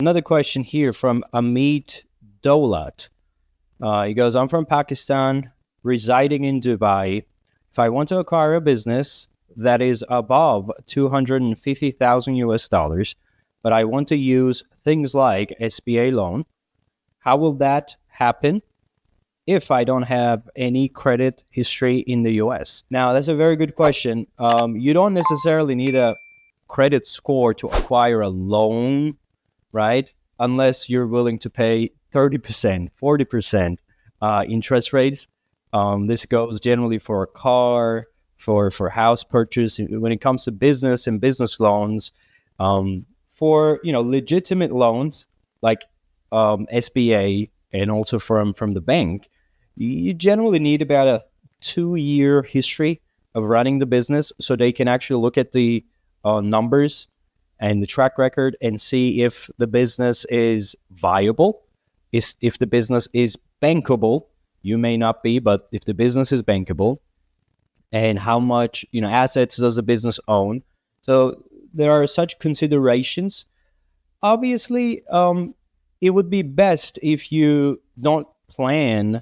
Another question here from Amit Dolat. He goes, I'm from Pakistan, residing in Dubai. If I want to acquire a business that is above 250,000 US dollars, but I want to use things like SBA loan, how will that happen if I don't have any credit history in the US? Now, that's a very good question. You don't necessarily need a credit score to acquire a loan, right? Unless you're willing to pay 30%, 40% interest rates. This goes generally for a car, for house purchase. When it comes to business and business loans, for legitimate loans like SBA and also from the bank, you generally need about a 2-year history of running the business so they can actually look at the numbers and the track record and see if the business is viable, if the business is bankable. You may not be, but if the business is bankable, and how much assets does the business own. So there are such considerations. Obviously, it would be best if you don't plan,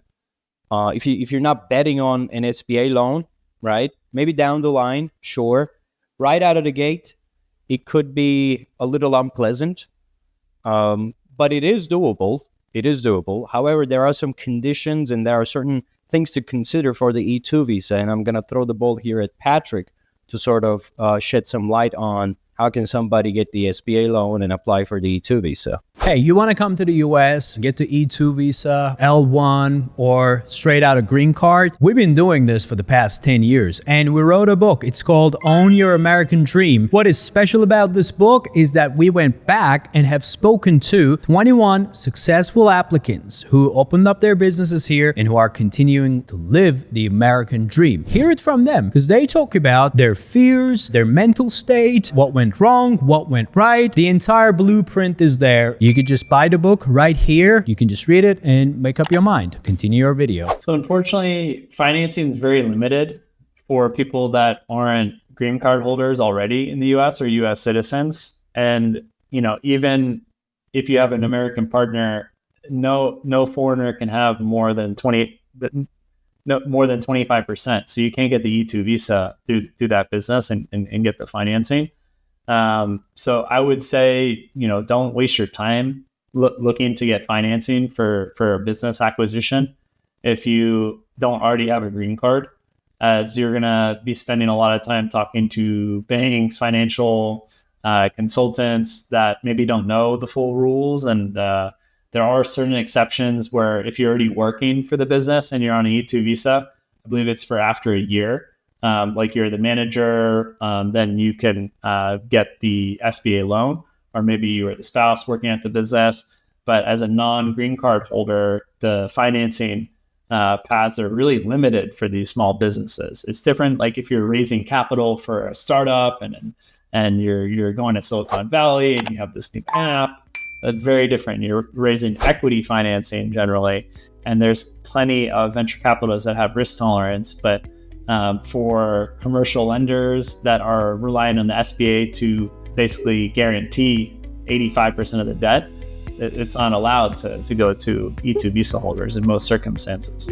if you're not betting on an SBA loan, right? Maybe down the line, sure. Right out of the gate, it could be a little unpleasant, but it is doable. It is doable. However, there are some conditions and there are certain things to consider for the E2 visa. And I'm going to throw the ball here at Patrick to sort of shed some light on how can somebody get the SBA loan and apply for the E2 visa. Hey, you want to come to the US, get the E2 visa, L1, or straight out a green card? We've been doing this for the past 10 years, and we wrote a book. It's called Own Your American Dream. What is special about this book is that we went back and have spoken to 21 successful applicants who opened up their businesses here and who are continuing to live the American dream. Hear it from them, because they talk about their fears, their mental state, what went wrong, what went right. The entire blueprint is there. You could just buy the book right here. You can just read it and make up your mind. Continue your video. So unfortunately, financing is very limited for people that aren't green card holders already in the US or US citizens. And, even if you have an American partner, no foreigner can have more than 25%. So you can't get the E2 visa through that business and get the financing. So I would say, don't waste your time looking to get financing for a business acquisition if you don't already have a green card, as you're going to be spending a lot of time talking to banks, financial consultants that maybe don't know the full rules. And there are certain exceptions where if you're already working for the business and you're on an E2 visa, I believe it's for after a year. Like you're the manager, then you can get the SBA loan, or maybe you are the spouse working at the business. But as a non-green card holder, the financing paths are really limited for these small businesses. It's different, like if you're raising capital for a startup and you're going to Silicon Valley and you have this new app. That's very different. You're raising equity financing generally, and there's plenty of venture capitalists that have risk tolerance, but for commercial lenders that are relying on the SBA to basically guarantee 85% of the debt, it's not allowed to go to E2 visa holders in most circumstances.